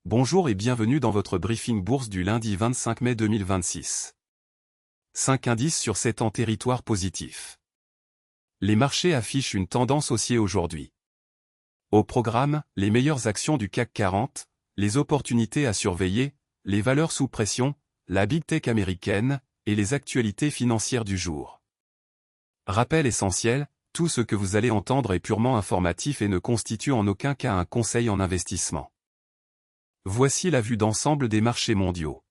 Bonjour et bienvenue dans votre briefing bourse du lundi 25 mai 2026. 5 indices sur 7 en territoire positif. Les marchés affichent une tendance haussière aujourd'hui. Au programme, les meilleures actions du CAC 40, les opportunités à surveiller, les valeurs sous pression, la Big Tech américaine, et les actualités financières du jour. Rappel essentiel, tout ce que vous allez entendre est purement informatif et ne constitue en aucun cas un conseil en investissement. Voici la vue d'ensemble des marchés mondiaux.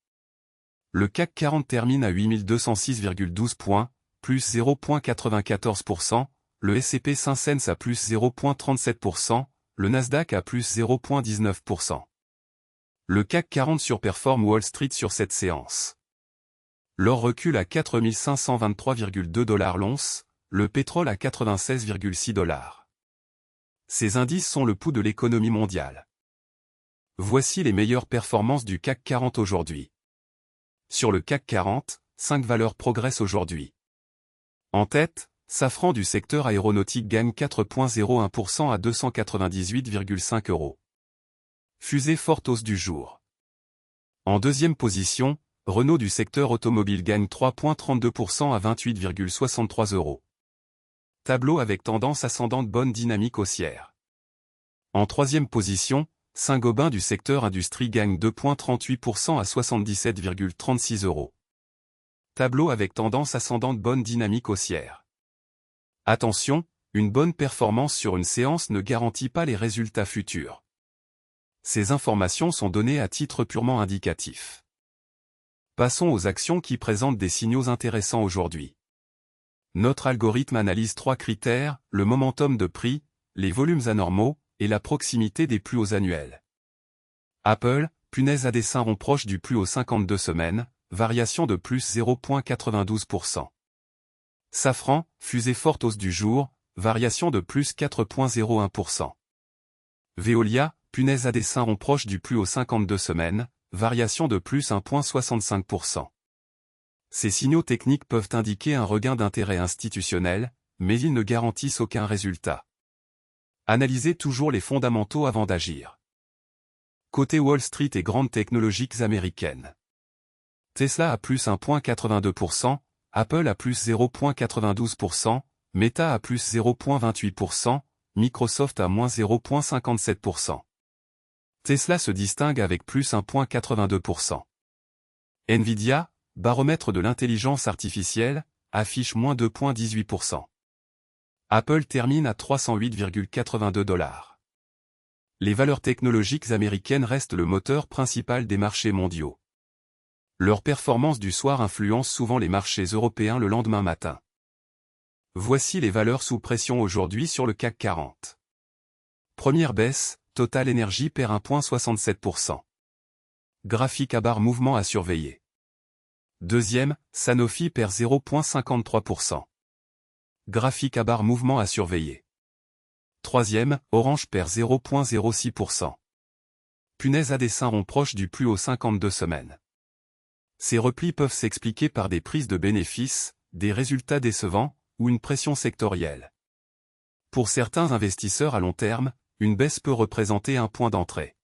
Le CAC 40 termine à 8206,12 points, plus 0,94%, le S&P 500 à plus 0,37%, le Nasdaq à plus 0,19%. Le CAC 40 surperforme Wall Street sur cette séance. L'or recule à 4523,2 $ l'once, le pétrole à 96,6 $. Ces indices sont le pouls de l'économie mondiale. Voici les meilleures performances du CAC 40 aujourd'hui. Sur le CAC 40, 5 valeurs progressent aujourd'hui. En tête, Safran du secteur aéronautique gagne 4,01% à 298,5 €. Fusée forte hausse du jour. En deuxième position, Renault du secteur automobile gagne 3,32% à 28,63 €. Tableau avec tendance ascendante, bonne dynamique haussière. En troisième position, Saint-Gobain du secteur industrie gagne 2,38% à 77,36 €. Tableau avec tendance ascendante, bonne dynamique haussière. Attention, une bonne performance sur une séance ne garantit pas les résultats futurs. Ces informations sont données à titre purement indicatif. Passons aux actions qui présentent des signaux intéressants aujourd'hui. Notre algorithme analyse 3 critères, le momentum de prix, les volumes anormaux, et la proximité des plus hauts annuels. Apple, punaise à dessin rond proche du plus haut 52 semaines, variation de plus 0,92%. Safran, fusée forte hausse du jour, variation de plus 4,01%. Veolia, punaise à dessin rond proche du plus haut 52 semaines, variation de plus 1,65%. Ces signaux techniques peuvent indiquer un regain d'intérêt institutionnel, mais ils ne garantissent aucun résultat. Analysez toujours les fondamentaux avant d'agir. Côté Wall Street et grandes technologiques américaines. Tesla à plus 1,82%, Apple à plus 0,92%, Meta à plus 0,28%, Microsoft à moins 0,57%. Tesla se distingue avec plus 1,82%. Nvidia, baromètre de l'intelligence artificielle, affiche moins 2,18%. Apple termine à 308,82 $. Les valeurs technologiques américaines restent le moteur principal des marchés mondiaux. Leur performance du soir influence souvent les marchés européens le lendemain matin. Voici les valeurs sous pression aujourd'hui sur le CAC 40. Première baisse, Total Energy perd 1,67%. Graphique à barre mouvement à surveiller. Deuxième, Sanofi perd 0,53%. Graphique à barre mouvement à surveiller. Troisième, Orange perd 0,06%. Punaise à dessin rond proche du plus haut 52 semaines. Ces replis peuvent s'expliquer par des prises de bénéfices, des résultats décevants, ou une pression sectorielle. Pour certains investisseurs à long terme, une baisse peut représenter un point d'entrée.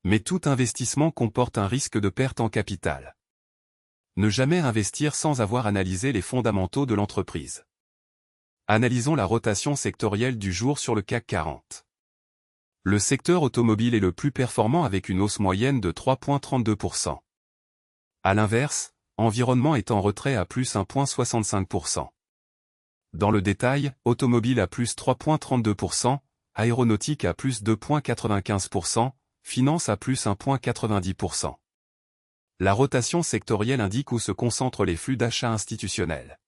Mais tout investissement comporte un risque de perte en capital. Ne jamais investir sans avoir analysé les fondamentaux de l'entreprise. Analysons la rotation sectorielle du jour sur le CAC 40. Le secteur automobile est le plus performant avec une hausse moyenne de 3,32%. À l'inverse, environnement est en retrait à plus 1,65%. Dans le détail, automobile à plus 3,32%, aéronautique à plus 2,95%, finance à plus 1,90%. La rotation sectorielle indique où se concentrent les flux d'achat institutionnels.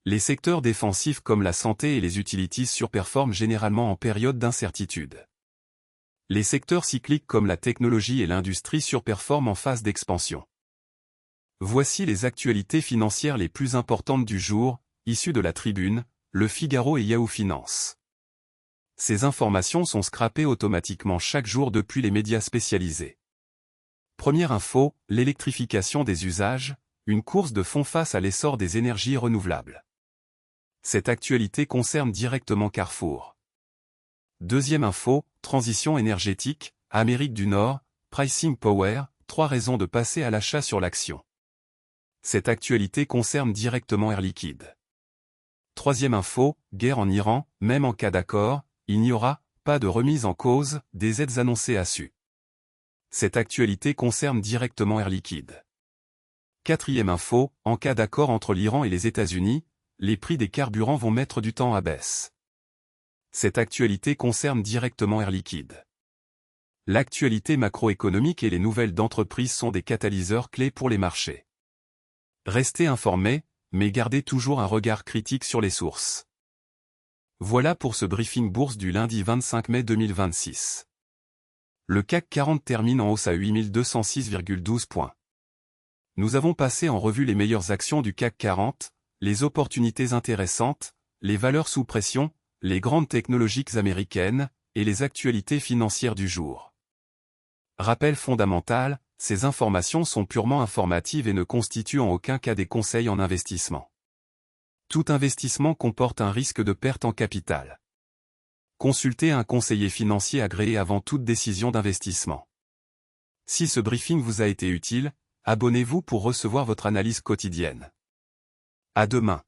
Les secteurs défensifs comme la santé et les utilities surperforment généralement en période d'incertitude. Les secteurs cycliques comme la technologie et l'industrie surperforment en phase d'expansion. Voici les actualités financières les plus importantes du jour, issues de la Tribune, Le Figaro et Yahoo Finance. Ces informations sont scrapées automatiquement chaque jour depuis les médias spécialisés. Première info, l'électrification des usages, une course de fond face à l'essor des énergies renouvelables. Cette actualité concerne directement Carrefour. Deuxième info, transition énergétique, Amérique du Nord, Pricing Power, 3 raisons de passer à l'achat sur l'action. Cette actualité concerne directement Air Liquide. Troisième info, guerre en Iran, même en cas d'accord, il n'y aura pas de remise en cause des aides annoncées à Su. Cette actualité concerne directement Air Liquide. Quatrième info, en cas d'accord entre l'Iran et les États-Unis, les prix des carburants vont mettre du temps à baisse. Cette actualité concerne directement Air Liquide. L'actualité macroéconomique et les nouvelles d'entreprise sont des catalyseurs clés pour les marchés. Restez informés, mais gardez toujours un regard critique sur les sources. Voilà pour ce briefing bourse du lundi 25 mai 2026. Le CAC 40 termine en hausse à 8206,12 points. Nous avons passé en revue les meilleures actions du CAC 40, les opportunités intéressantes, les valeurs sous pression, les grandes technologies américaines, et les actualités financières du jour. Rappel fondamental, ces informations sont purement informatives et ne constituent en aucun cas des conseils en investissement. Tout investissement comporte un risque de perte en capital. Consultez un conseiller financier agréé avant toute décision d'investissement. Si ce briefing vous a été utile, abonnez-vous pour recevoir votre analyse quotidienne. À demain.